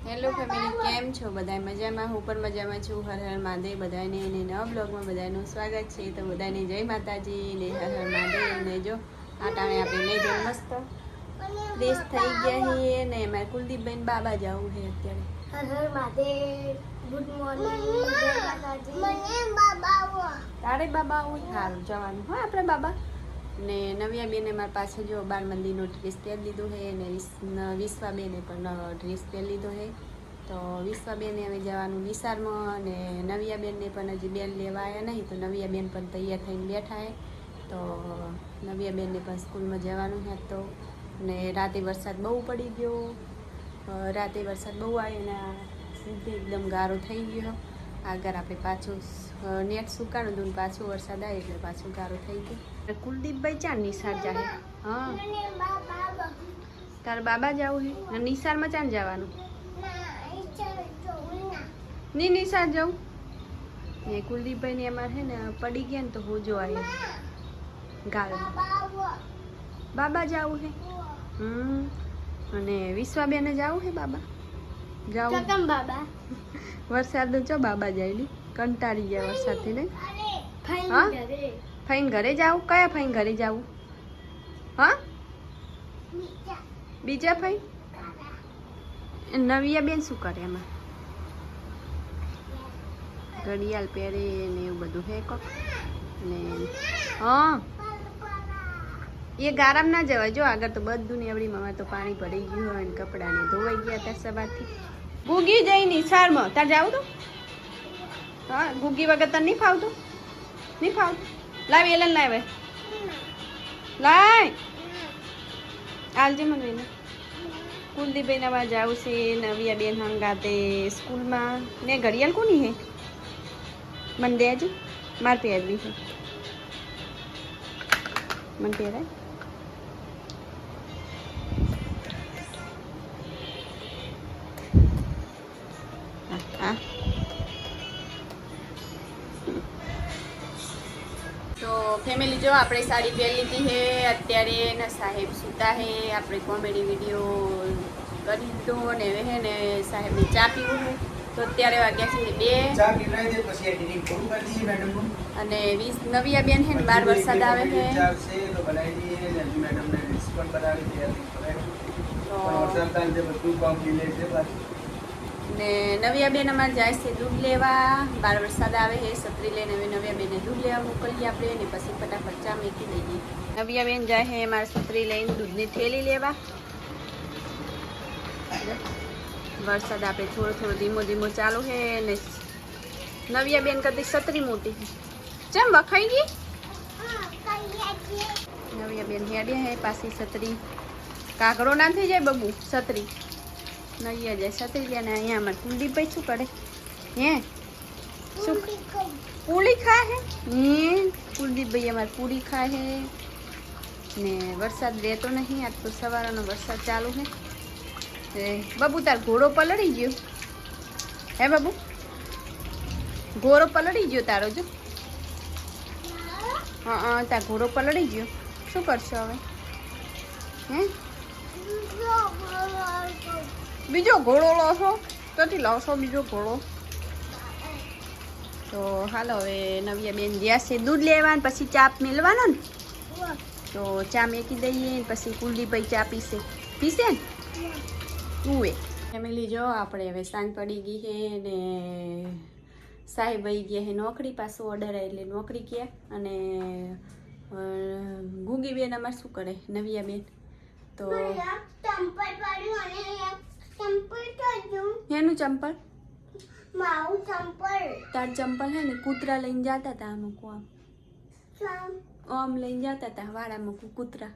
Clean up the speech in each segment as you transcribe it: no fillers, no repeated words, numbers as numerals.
Hello family, કેમ છો બધા? મજામાં? હું પણ મજામાં છું. હર હર મહાદેવ બધાને. અને નવા બ્લોગમાં બધાનું સ્વાગત છે. તો બધાને જય માતાજી ને હર હર મહાદેવ. ને જો આટાણે આપણે નહીં જો મસ્ત ફ્રેશ થઈ ગયા છીએ ને અમારે કુલદીપબેન બાબા જવું છે અત્યારે. હર હર મહાદેવ, ગુડ મોર્નિંગ, જય માતાજી. મને બાબા આવો. તારે બાબા આવું સારું જવાનું હા આપણે બાબા. ને નવ્યા બેને મારા પાસે જો બાળ મંદિરનો ડ્રેસ પહેરી લીધો છે ને વિશ્વાબેને પણ ડ્રેસ પહેરી લીધો છે. તો વિશ્વાબેને હવે જવાનું નિસારમાં અને નવ્યાબેનને પણ હજી બેન લેવા આવ્યા નહીં. તો નવ્યાબેન પણ તૈયાર થઈને બેઠા છે. તો નવ્યાબેનને પણ સ્કૂલમાં જવાનું હતો ને રાતે વરસાદ બહુ પડી ગયો. રાતે વરસાદ બહુ આવ્યો ને સીધે એકદમ ગારો થઈ ગયો. આગળ આપણે પાછું નેટ સુકાણું હતું ને પાછું વરસાદ આવે એટલે પાછું ગારો થઈ ગયો. કુલદીપભાઈ ચાર નિસાર જાય? હા, તાર બાબા જવું છે? નિસારમાં ચાર જવાનું? ની નિસાર જાઉં ને કુલદીપભાઈ ને અમારે છે ને પડી ગયા ને તો હું જો આવ્યો ગાલ બાબા જવું છે. અને વિશ્વાબેને જવું છે બાબા જાવું બાબા વરસાદ ચો બાબા જાય કંટાળી ગયા વરસાદથી નહીં. હા, ફાઈન ઘરે જાવ? કયા ફાઈન ઘરે જાવું? હા, બીજા ફાઈન? નવિયા બેન શું કરે એમાં? ઘડિયાળ પહેરે ને એવું બધું હે કોક ને. હા, એ ગારામ ના જવાય. જો આગળ તો બધું ને એવડી મામા તો પાણી ભરી ગયું હોય ને કપડાને ધોવાઈ ગયા ત્યાં સવારથી. ગુગી જઈ નિસારમાં તાર જાવું તો? હા, ગુગી વગર તને નહીં ફાવતું? નહીં ફાવતું? લાવ એલન લાવે લાય આલજે મને એને. કુલદીપભાઈ નવા જાવું છે નવિયા બેન હંગાતે સ્કૂલમાં ને ઘડિયાળ કોની હે? મને દેજો, મારે પહેરવી છે. મને પહેરાય? હા. તો ફેમિલી જો આપણે સાડી પહેરી લીધી છે અત્યારે ને સાહેબ સૂતા છે. આપણે કોમેડી વિડીયો કરી દીધો ને હવે હે ને સાહેબને ચા પીવું છે. તો અત્યારે વાગ્યા છે 2 અને નવિયા બેન છે ને બહાર વરસાદ આવે છે. ને નવિયા બેન અમારે જાય છે દૂધ લેવા. બહાર વરસાદ આવે છે, છત્રી લઈને હવે નવિયા બેને દૂધ લેવા મોકલીએ આપણે ને પછી ફટાફટ ચા મૂકી દઈએ. નવિયા બેન જાય છે અમારે છત્રી લઈને દૂધની થેલી લેવા. વરસાદ આપણે થોડો થોડો ધીમો ધીમો ચાલુ છે ને નવિયા બેન કરતી છત્રી મોટી ચમ વખાઈ ગઈ. નવિયા બેન હેડે હે પાછી છત્રી કાગડો ના થઈ જાય બબુ. છત્રી નૈયા જાય છત્રી ગયા ને અહીંયા અમારે કુલદીપભાઈ શું કરે હે? શું પૂરી ખાય હે? કુલદીપભાઈ અમારે પૂરી ખાય હે ને વરસાદ રહેતો નહીં. આજ તો સવારનો વરસાદ ચાલુ છે. બાબુ તાર ઘોડો પલળી ગયો હે? બાબુ ઘોડો પલળી ગયો તારો જો. હા, તાર ઘોડો પલળી ગયો. શું કરશો હવે હે? બીજો ઘોડો લો છો? ક્યાંથી લાવશો બીજો ઘોડો? તો હાલો હવે નવિયા બેન ગયા છે દૂધ લેવા પછી ચા મેળવાનો ને. તો ચા મેકી દઈએ પછી કુલદીપભાઈ ચા પીશે ને ઉવે. ફેમિલી જો આપણે હવે સાંજ પડી ગઈ છે ને સાહેબ વહી ગયા છે નોકરી. પાછો ઓર્ડર એટલે નોકરી ગયા. અને ગુગી બેન અમારે શું કરે નવિયા બેન? તો એનું ચંપલ તાર ચંપલ હે ને કૂતરા લઈને જતા હતા. અમુક આમ લઈને જતા હતા વાળા મૂકું કૂતરા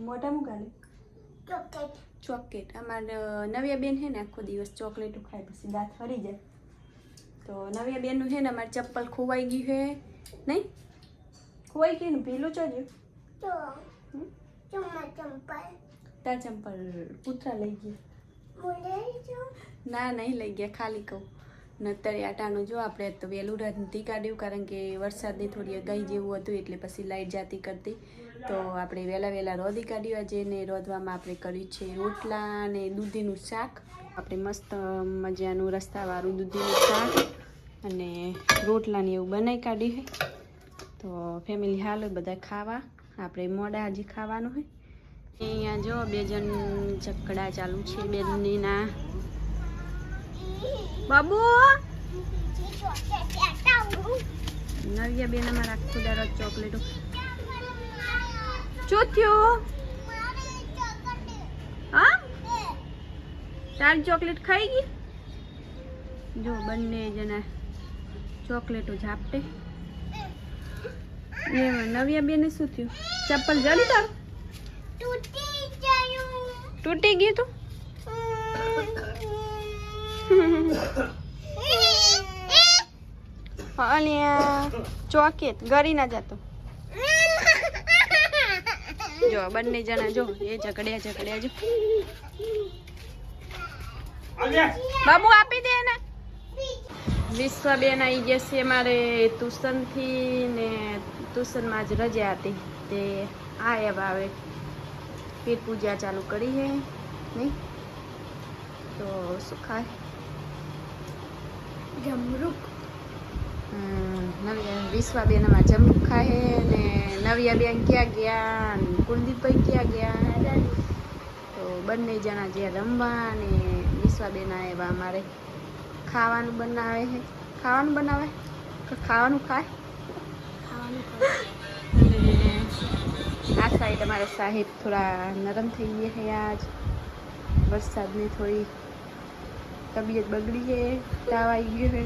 મોટા મૂકાલે ચોકલેટ. અમારે નવિયા બેન છે ને આખો દિવસ ચોકલેટો ખાય પછી દાંત ફરી જાય. તો નવિયા બેનનું છે ને અમારે ચપ્પલ ખોવાઈ ગયું છે નહીં? ખોવાઈ ગયું ને પેલું ચોજ્યું તાર ચંપલ કૂતરા લઈ ગયા. ના નહીં લઈ ગયા, ખાલી કહું. નતરે આટાનું જો આપણે તો વહેલું રાત નથી કાઢ્યું કારણ કે વરસાદની થોડી અગાહી જેવું હતું એટલે પછી લાઇટ જાતી કરતી તો આપણે વહેલા રોધી કાઢ્યા છે ને રોધવામાં આપણે કર્યું છે રોટલા અને દૂધીનું શાક. આપણે મસ્ત મજાનું રસ્તાવાળું દૂધીનું શાક અને રોટલાને એવું બનાવી કાઢ્યું છે. તો ફેમિલી હાલો બધા ખાવા, આપણે મોડા હજી ખાવાનું હોય. અહીંયા જો 2 જણ ઝઘડા ચાલુ છે બેનનીના. બાબુ નવ્યા બેન અમારા આખો દાડો ચોકલેટો શું થયું? હા તારી ચોકલેટ ખાઈ ગઈ? જો બંને જણા ચોકલેટો ઝાપટે. નવ્યા બેને શું થયું? ચપ્પલ જડી તારું? તૂટી ગયું તું? ચોકેટ ગરી ના જતો. જો બંને જણા જો એ ઝઘડ્યા જો. બાબુ આપી દે ને. વિશ્વાબેન આવી ગયા છે મારે ટ્યુશનથી ને ટ્યુશનમાં જ રજા હતી તે આવ્યા. હવે પેટ પૂજા ચાલુ કરી છે નહીં તો શું ખાય? જમરૂક. વિશ્વાબેન અમારે જમરૂક ખાય ને નવ્યાબેન ક્યાં ગયા ને કુલદીપભાઈ ક્યાં ગયા? તો બંને જણા જે રમવા ને વિશ્વાબેન આવ્યા અમારે ખાવાનું બનાવે છે. ખાવાનું બનાવે કે ખાવાનું ખાય? આ સાઈડ અમારે સાહેબ થોડા નરમ થઈ ગયા છે. આજ વરસાદની થોડી તબિયત બગડી છે, તાવ આવી ગયો છે.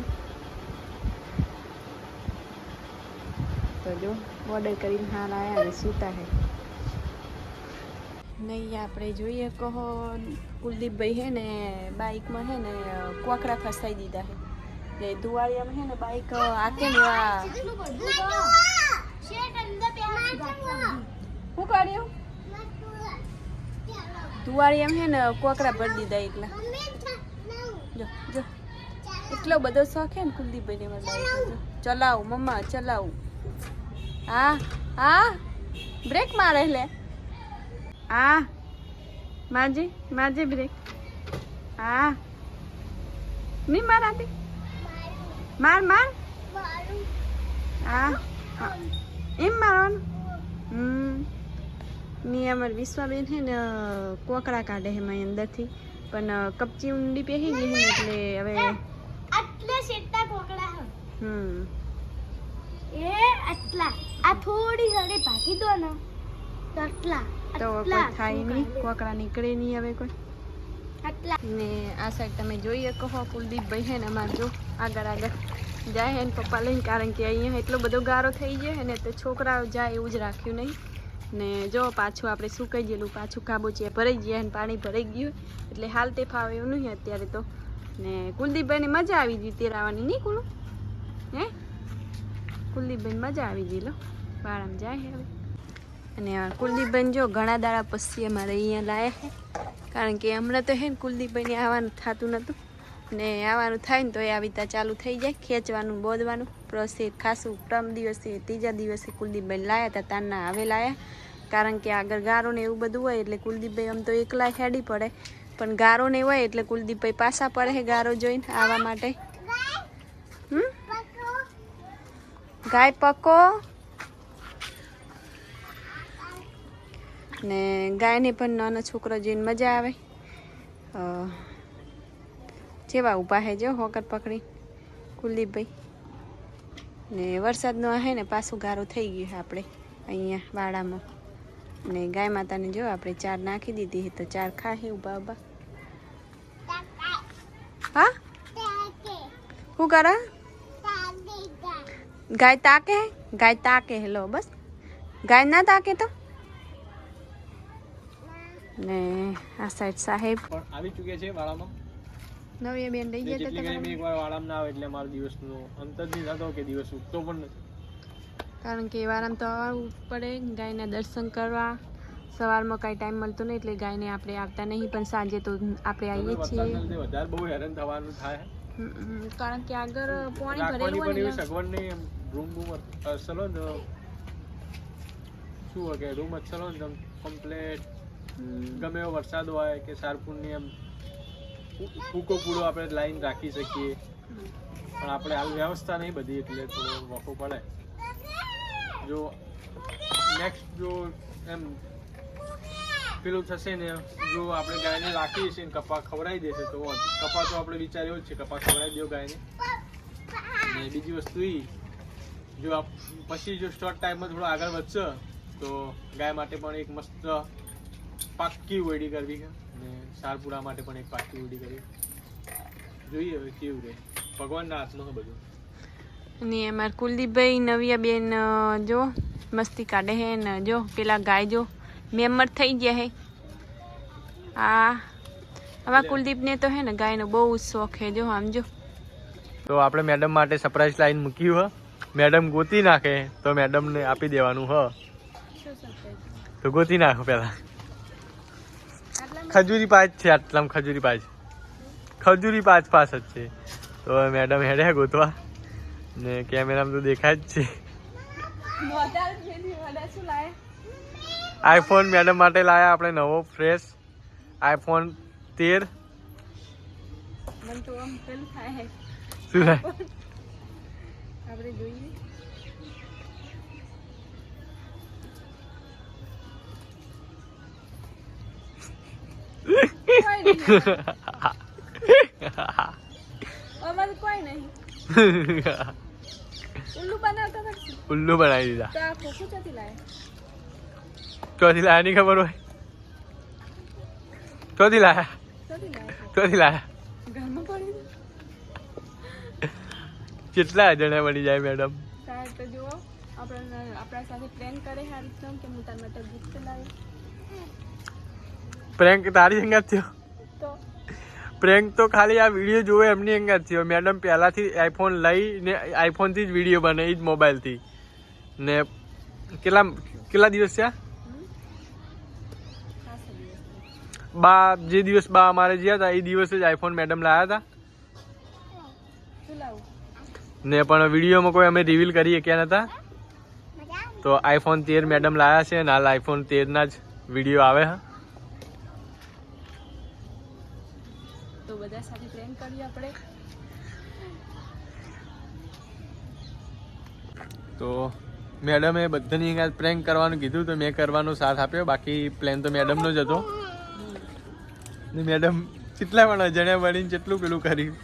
તો જો ઓર્ડર કરીને હાલ આવ્યા અને સૂતા છે. નહીં આપણે જોઈએ કહો કુલદીપભાઈ છે ને બાઇકમાં છે ને કોકરા ફસાઈ દીધા છે ને દુવાળિયામાં છે ને બાઇક આકે ને શું કર્યું? દુવાળિયામાં છે ને કોકરા ભરી દીધા એકલા. જો જો એટલો બધો શોખ છે ને કુલદીપભાઈને બાઇક. ચલાવું મમ્મા ચલાવું. હા હા બ્રેક મારે લે. હા માજે બ્રેક. હા નહીં મારાથી માર હા એમ મારવાનું. ની અમારે વિશ્વાબેન છે ને કોકરા કાઢે છે એમાં અંદરથી પણ કપચી ઊંડી પહેરી ગઈ ને એટલે હવે આટલા શેટા કોકડા એ આટલા આ થોડી હળી ભાગી દો ને તો આટલા તો કોઈ થાય નહીં, કોકરા નીકળે નહીં હવે કોઈ. આટલા ને આ સાઈડ તમે જોઈએ કહો કુલદીપભાઈ છે ને અમારે જો આગળ જાય હે ને પપ્પા લઈને, કારણ કે અહીંયા એટલો બધો ગારો થઈ ગયો ને તો છોકરાઓ જાય એવું જ રાખ્યું નહીં. ને જો પાછું આપણે સુકાઈ ગયેલું પાછું કાબોચિયા ભરાઈ ગયા ને પાણી ભરાઈ ગયું એટલે હાલ તે ફાવે એવું નહીં અત્યારે તો. ને કુલદીપભાઈને મજા આવી ગઈ તેરાવાની નહીં કુલું હે? કુલદીપભાઈને મજા આવી ગઈ લો બાળામાં જાય હવે. અને કુલદીપભાઈને જો ઘણા દાડા પછી અમારે અહીંયા લાયા છે, કારણ કે હમણાં તો હે ને કુલદીપભાઈને આવવાનું થતું નહોતું ને આવવાનું થાય ને તો એ આવી રીતે ચાલુ થઈ જાય ખેંચવાનું બોધવાનું પ્રોસેસ ખાસું. પ્રથમ દિવસે ત્રીજા દિવસે કુલદીપભાઈને લાયા હતા તારના હવે લાયા, કારણ કે આગળ ગારો ને એવું બધું હોય એટલે કુલદીપભાઈ આમ તો એકલા હેડી પડે, પણ ગારો ને હોય એટલે કુલદીપભાઈ પાછા પડે છે ગારો જોઈને આવવા માટે. ગાય પકો ને ગાયને પણ નાનો છોકરો જોઈને મજા આવે. જેવા ઊભા હે જો હોકર પકડી કુલદીપભાઈ. ને વરસાદનો હે ને પાછું ગારો થઈ ગયું છે આપણે અહીંયા વાડામાં. ને ગાય માતાને જો આપણે ચાર નાખી દીધી તો ચાર ખાહે ઊભા ઊભા. હા શું કરે? ગાય તાકે? ગાય તાકે હેલો બસ, ગાય ના તાકે તો. ને આ સાઈડ સાહેબ આવી ચૂક્યા છે વાળામાં. નવી બેન લઈ ગયા જેટલી ગાય મેં એકવાર વાળામાં ના આવે એટલે મારો દિવસનો અંત જ નહીં થતો કે દિવસ ઉગતો પણ નથી, કારણ કે વારામ તો આવવું પડે ગાયના દર્શન કરવા. સવારમાં કાંઈ ટાઈમ મળતો નહીં એટલે ગાયને આપણે આવતા નહીં, પણ સાંજે તો આપણે આવીએ છીએ. વધારે બહુ હેરાન થવાનું થાય, કારણ કે આગળ પાણી ભરેલું પણ હોય એવી ને સગવડ નહીં. એમ રૂમ અસલો ને શું હોય કે રૂમ મચ્છર હોય ને તો કમ્પ્લેટ ગમે એવો વરસાદ હોય કે સારપુરની એમ ફૂકો પૂરો આપણે લાઈન રાખી શકીએ, પણ આપણે હાલ વ્યવસ્થા નહીં બધી એટલે થોડો વખો પડે. જો નેક્સ્ટ જો એમ પેલું થશે ને, જો આપણે ગાયને રાખીએ છીએ ને કપા ખવડાવી દેશે તો કપા તો આપણે વિચાર્યો જ છે, કપા ખવડાવી દો ગાયને. અને બીજી વસ્તુ એ, જો પછી જો શોર્ટ ટાઈમમાં થોડો આગળ વધશે તો ગાય માટે પણ એક મસ્ત પાક્કી ઓયડી કરવી છે અને સારપુરા માટે પણ એક પાક્કી ઓયડી કરવી. જોઈએ હવે કેવું રહે, ભગવાનના હાથમાં છે બધું. અને અમારા કુલદીપભાઈ નવિયા બેન જો મસ્તી કાઢે હે ને, જો પેલા ગાય જો મેમ્બર થઈ ગયા હે. અમારા કુલદીપને તો હે ને ગાયનો બહુ શોખ હે. જો આમ જો. તો આપણે મેડમ માટે સરપ્રાઈઝ લાઈન મૂક્યું હ, મેડમ ગોતી નાખે તો મેડમને આપી દેવાનું હ. તો ગોતી નાખો પેલા. ખજૂરી પાચ છે આટલામાં, ખજૂરી પાચ પાસ જ છે. તો મેડમ હેડે ગોતવા ને કેમેરામાં તો દેખાય જ છે. આઈફોન મેડમ માટે લાયા આપણે નવો ફ્રેશ આઈફોન 13. શું લાય આપણે જોઈએ. કોઈ નહીં. ઉલ્લુ બનાવી દીધા. તો આ ખોખું ક્યાંથી લાયા? ચોથી લાયા ની ખબર હોય. ચોથી લાયા ઘરમાં પડી કેટલા જણા બની જાય મેડમ. સાહેબ તો જુઓ આપણા સાથે પ્રેન્ક કરે હાલ કે હું તાર માટે ગિફ્ટ લાવી. પ્રેન્ક તારી અંગાત થયો. તો પ્રેન્ક તો ખાલી આ વિડીયો જોવે એમની અંગાત થયો. મેડમ પહેલાથી આઈફોન લઈને આઈફોનથી જ વિડીયો બને, એ જ મોબાઈલથી. ને કેટલા દિવસ થયા? બા જે દિવસ બા અમારે ગયા હતા એ દિવસે જ આઈફોન મેડમ લાવ્યા હતા. ને પણ વિડીયોમાં કોઈ અમે રિવીલ કરી શક્યા નતા. તો આઈફોન 13 મેડમ લાવ્યા છે અને હાલ આઈફોન 13 ના જ વિડીયો આવે છે. તો બધા સાથે પ્રેન્ક કરીએ આપણે. તો મેડમે બધાની અંગાત પ્રેન્ક કરવાનું કીધું તો મેં કરવાનો સાથ આપ્યો. બાકી પ્લાન તો મેડમનો જ હતો. ને મેડમ કેટલા પણ અજાણ્યા બનીને કેટલું પેલું કર્યું.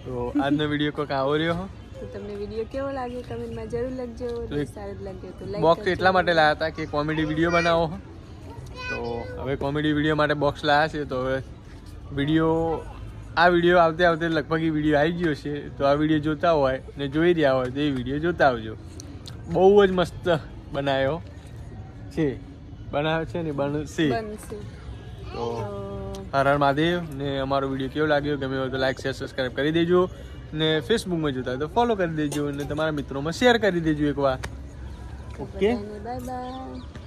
તો આજનો વિડીયો કોઈક આવો રહ્યો. તો તમને વિડીયો કેવો લાગ્યો કમેન્ટમાં જરૂર લખજો. સારું જ લાગ્યો તો લાઈક બોક્સ એટલા માટે લાવ્યા હતા કે કોમેડી વિડીયો બનાવો. તો હવે કોમેડી વિડીયો માટે બોક્સ લાવ્યા છે. તો હવે આ વિડીયો આવતે લગભગ એ વિડીયો આવી ગયો છે. તો આ વિડીયો જોતા હોય ને જોઈ રહ્યા હોય તો એ વિડીયો જોતા આવજો. બહુ જ મસ્ત બનાવ્યો છે ને બનશે. તો હર હર મહાદેવ. ને અમારો વિડીયો કેવો લાગ્યો, ગમે હોય તો લાઈક શેર સબસ્ક્રાઈબ કરી દેજો. ને ફેસબુકમાં જોતા હોય તો ફોલો કરી દેજો અને તમારા મિત્રોમાં શેર કરી દેજો એકવાર. Okay, bye bye.